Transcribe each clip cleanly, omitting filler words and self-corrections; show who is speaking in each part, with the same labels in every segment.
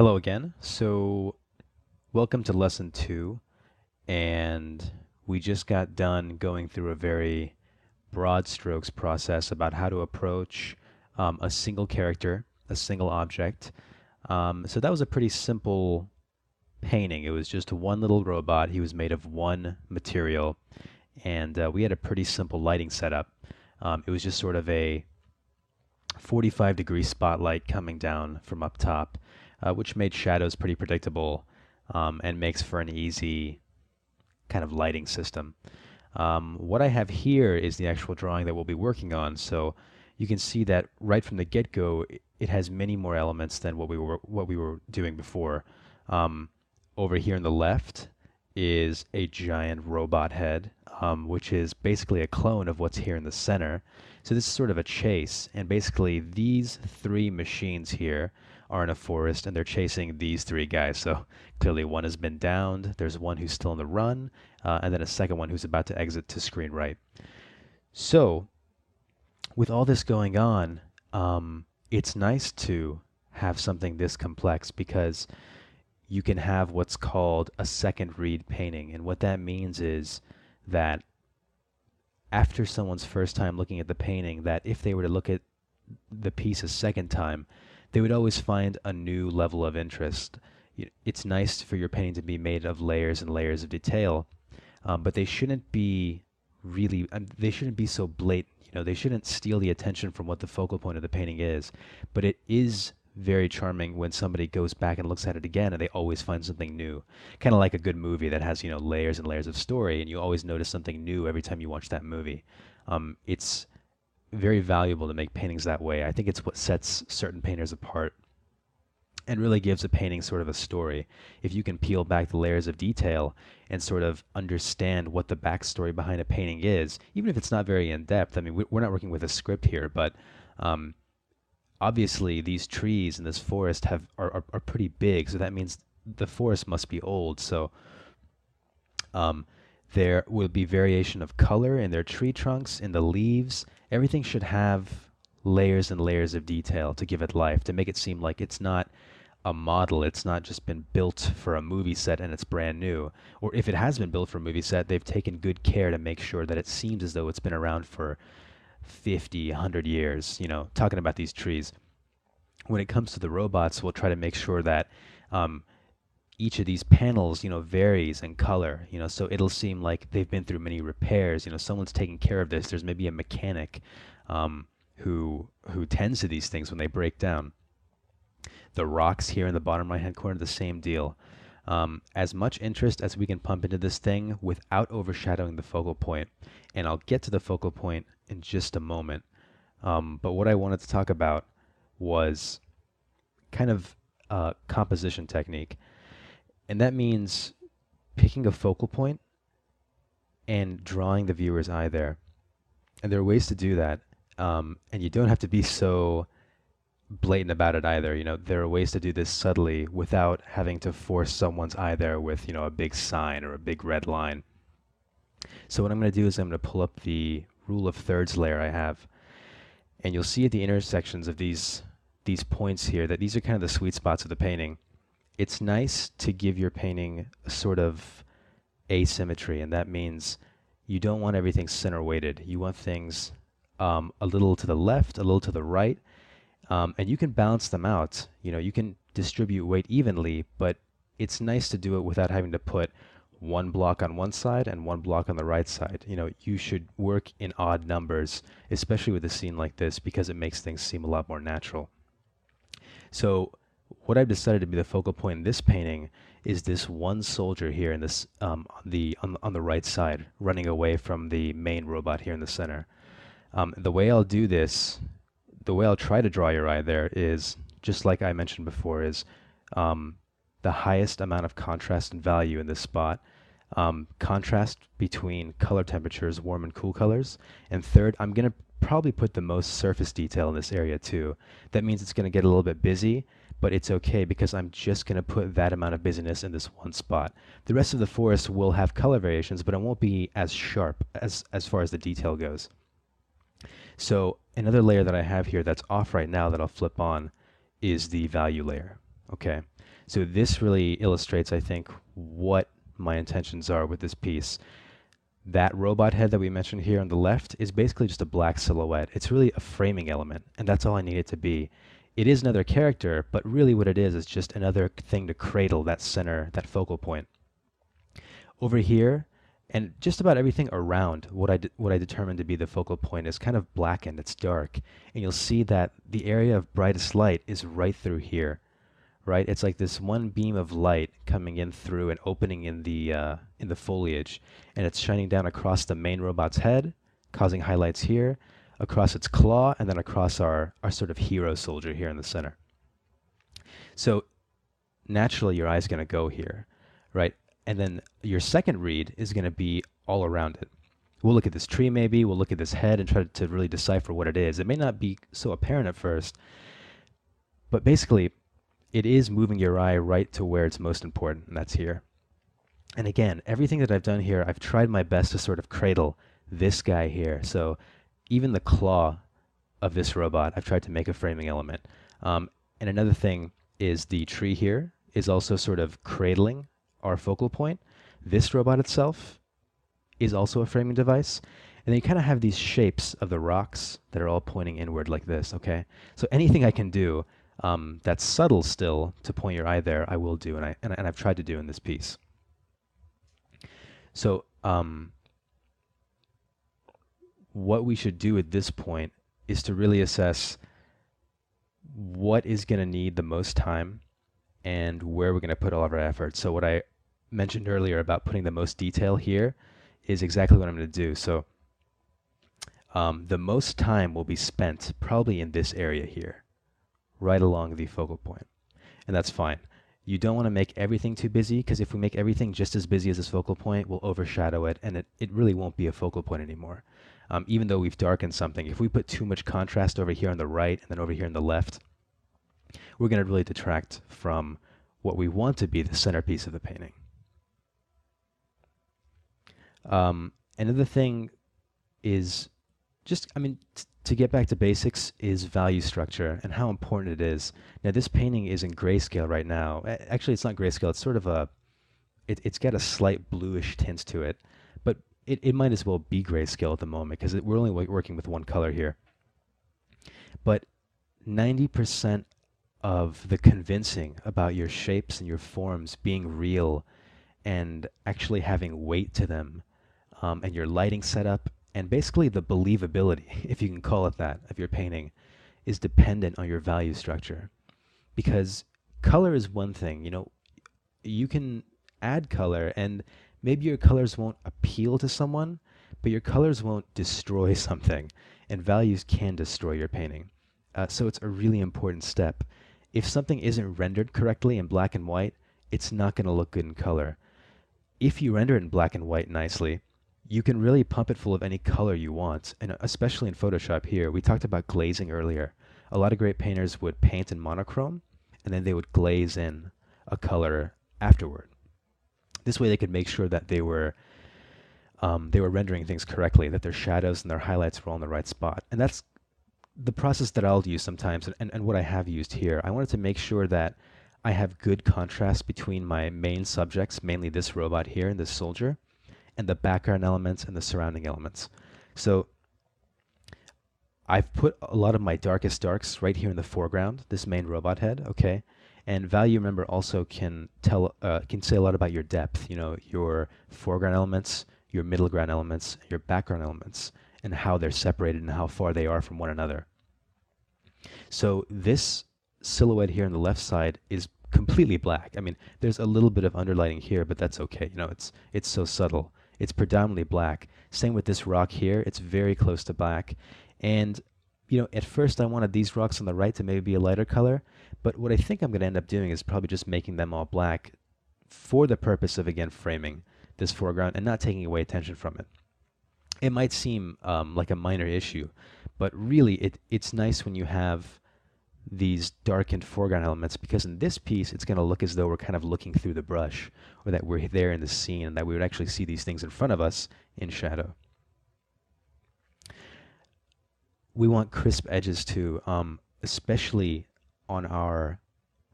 Speaker 1: Hello again. So, welcome to lesson two, and we just got done going through a very broad strokes process about how to approach a single character, a single object. So that was a pretty simple painting. It was just one little robot. He was made of one material, and we had a pretty simple lighting setup. It was just sort of a 45-degree spotlight coming down from up top, which made shadows pretty predictable and makes for an easy kind of lighting system. What I have here is the actual drawing that we'll be working on. So you can see that right from the get-go, it has many more elements than what we were doing before. Over here on the left is a giant robot head, which is basically a clone of what's here in the center. So this is sort of a chase, and basically these three machines here are in a forest and they're chasing these three guys. So clearly one has been downed, there's one who's still on the run, and then a second one who's about to exit to screen right. So with all this going on, it's nice to have something this complex because you can have what's called a second read painting. And what that means is that after someone's first time looking at the painting, that if they were to look at the piece a second time, they would always find a new level of interest. It's nice for your painting to be made of layers and layers of detail, but they shouldn't be they shouldn't be so blatant. They shouldn't steal the attention from what the focal point of the painting is. But it is very charming when somebody goes back and looks at it again and they always find something new. Kind of like a good movie that has, layers and layers of story, and you always notice something new every time you watch that movie. It's very valuable to make paintings that way. I think it's what sets certain painters apart and really gives a painting sort of a story. If you can peel back the layers of detail and sort of understand what the backstory behind a painting is, even if it's not very in-depth. I mean, we're not working with a script here, but obviously these trees in this forest are pretty big, so that means the forest must be old. So there will be variation of color in their tree trunks, in the leaves. Everything should have layers and layers of detail to give it life, to make it seem like it's not a model, it's not just been built for a movie set and it's brand new. Or if it has been built for a movie set, they've taken good care to make sure that it seems as though it's been around for 50, 100 years, talking about these trees. When it comes to the robots, we'll try to make sure that each of these panels, varies in color, so it'll seem like they've been through many repairs. Someone's taking care of this. There's maybe a mechanic who tends to these things when they break down. The rocks here in the bottom right-hand corner, the same deal. As much interest as we can pump into this thing without overshadowing the focal point. And I'll get to the focal point in just a moment. But what I wanted to talk about was kind of composition technique. And that means picking a focal point and drawing the viewer's eye there. And there are ways to do that. And you don't have to be so blatant about it either. There are ways to do this subtly without having to force someone's eye there with, a big sign or a big red line. So what I'm going to do is I'm going to pull up the rule of thirds layer I have. And you'll see at the intersections of these points here that these are kind of the sweet spots of the painting. It's nice to give your painting a sort of asymmetry, and that means you don't want everything center weighted. You want things a little to the left, a little to the right, and you can balance them out. You can distribute weight evenly, but it's nice to do it without having to put one block on one side and one block on the right side. You should work in odd numbers, especially with a scene like this, because it makes things seem a lot more natural. So what I've decided to be the focal point in this painting is this one soldier here in this on the right side, running away from the main robot here in the center. The way I'll do this, the way I'll try to draw your eye there is, just like I mentioned before, is the highest amount of contrast and value in this spot. Contrast between color temperatures, warm and cool colors. And third, I'm going to probably put the most surface detail in this area too. That means it's going to get a little bit busy, but it's okay because I'm just going to put that amount of busyness in this one spot. The rest of the forest will have color variations, but it won't be as sharp as far as the detail goes. So another layer that I have here that's off right now that I'll flip on is the value layer. Okay, so this really illustrates, I think, what my intentions are with this piece. That robot head that we mentioned here on the left is basically just a black silhouette. It's really a framing element, and that's all I need it to be. It is another character, but really what it is just another thing to cradle that center, that focal point. Over here, and just about everything around what I determined to be the focal point is kind of blackened, it's dark, and you'll see that the area of brightest light is right through here, right? It's like this one beam of light coming in through and opening in the foliage, and it's shining down across the main robot's head, causing highlights here, across its claw, and then across our sort of hero soldier here in the center. So naturally, your eye's going to go here, right? And then your second read is going to be all around it. We'll look at this tree maybe, we'll look at this head and try to really decipher what it is. It may not be so apparent at first, but basically it is moving your eye right to where it's most important, and that's here. And again, everything that I've done here, I've tried my best to sort of cradle this guy here. So even the claw of this robot, I've tried to make a framing element. And another thing is the tree here is also sort of cradling our focal point. This robot itself is also a framing device. And then you kind of have these shapes of the rocks that are all pointing inward like this, okay? So anything I can do that's subtle still to point your eye there, I will do, and I've tried to do in this piece. So what we should do at this point is to really assess what is going to need the most time and where we're going to put all of our effort. So what I mentioned earlier about putting the most detail here is exactly what I'm going to do. So the most time will be spent probably in this area here, right along the focal point. And that's fine. You don't want to make everything too busy, because if we make everything just as busy as this focal point, we'll overshadow it, and it really won't be a focal point anymore. Even though we've darkened something, if we put too much contrast over here on the right and then over here on the left, we're going to really detract from what we want to be the centerpiece of the painting. Another thing is just, to get back to basics, is value structure and how important it is. Now, this painting is in grayscale right now. Actually, it's not grayscale. It's sort of it's got a slight bluish tint to it, but it might as well be grayscale at the moment because we're only working with one color here. But 90% of the convincing about your shapes and your forms being real and actually having weight to them, and your lighting setup, and basically the believability, if you can call it that, of your painting, is dependent on your value structure. Because color is one thing, you can add color and maybe your colors won't appeal to someone, but your colors won't destroy something, and values can destroy your painting. So it's a really important step. If something isn't rendered correctly in black and white, it's not going to look good in color. If you render it in black and white nicely, you can really pump it full of any color you want, and especially in Photoshop here. We talked about glazing earlier. A lot of great painters would paint in monochrome, and then they would glaze in a color afterward. This way they could make sure that they were rendering things correctly, that their shadows and their highlights were all in the right spot. And that's the process that I'll use sometimes, and what I have used here. I wanted to make sure that I have good contrast between my main subjects, mainly this robot here and this soldier, and the background elements and the surrounding elements. So I've put a lot of my darkest darks right here in the foreground, this main robot head, okay? And value, remember, also can say a lot about your depth, your foreground elements, your middle ground elements, your background elements, and how they're separated and how far they are from one another. So this silhouette here on the left side is completely black. There's a little bit of underlighting here, but that's okay. It's so subtle. It's predominantly black. Same with this rock here. It's very close to black. And, at first I wanted these rocks on the right to maybe be a lighter color, but what I think I'm going to end up doing is probably just making them all black for the purpose of, again, framing this foreground and not taking away attention from it. It might seem like a minor issue, but really it's nice when you have these darkened foreground elements, because in this piece it's going to look as though we're kind of looking through the brush, or that we're there in the scene and that we would actually see these things in front of us in shadow. We want crisp edges too, especially on our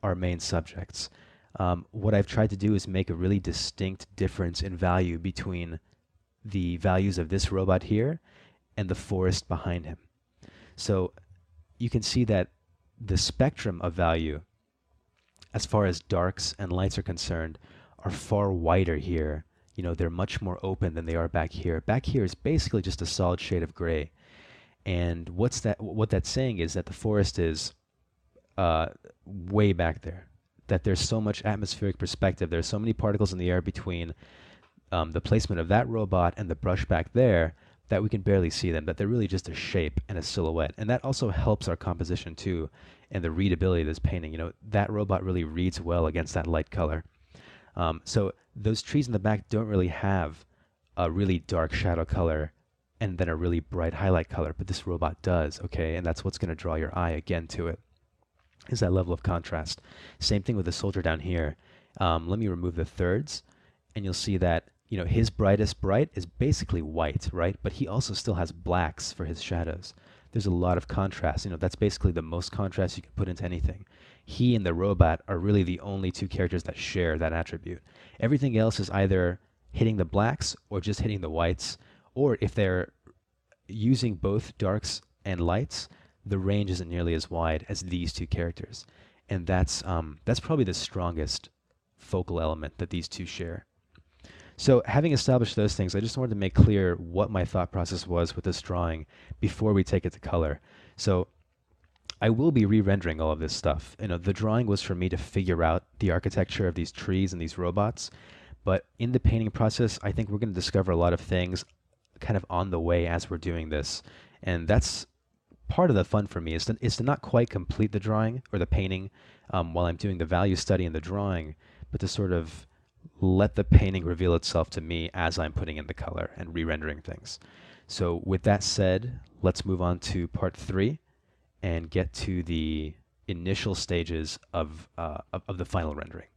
Speaker 1: our main subjects. What I've tried to do is make a really distinct difference in value between the values of this robot here and the forest behind him. So you can see that the spectrum of value, as far as darks and lights are concerned, are far wider here. You know, they're much more open than they are back here. Back here is basically just a solid shade of gray. And what that's saying is that the forest is way back there. That there's so much atmospheric perspective. There's so many particles in the air between the placement of that robot and the brush back there that we can barely see them, that they're really just a shape and a silhouette. And that also helps our composition too, and the readability of this painting. You know, that robot really reads well against that light color. So those trees in the back don't really have a really dark shadow color and then a really bright highlight color, but this robot does, okay? And that's what's going to draw your eye again to it, is that level of contrast. Same thing with the soldier down here. Let me remove the thirds, and you'll see that, you know, his brightest bright is basically white, right? But he also still has blacks for his shadows. There's a lot of contrast. You know, that's basically the most contrast you can put into anything. He and the robot are really the only two characters that share that attribute. Everything else is either hitting the blacks or just hitting the whites, or if they're using both darks and lights, the range isn't nearly as wide as these two characters. And that's probably the strongest focal element that these two share. So having established those things, I just wanted to make clear what my thought process was with this drawing before we take it to color. So I will be re-rendering all of this stuff. You know, the drawing was for me to figure out the architecture of these trees and these robots, but in the painting process, I think we're going to discover a lot of things kind of on the way as we're doing this. And that's part of the fun for me, is to not quite complete the drawing or the painting while I'm doing the value study and the drawing, but to sort of let the painting reveal itself to me as I'm putting in the color and re-rendering things. So with that said, let's move on to part 3 and get to the initial stages of the final rendering.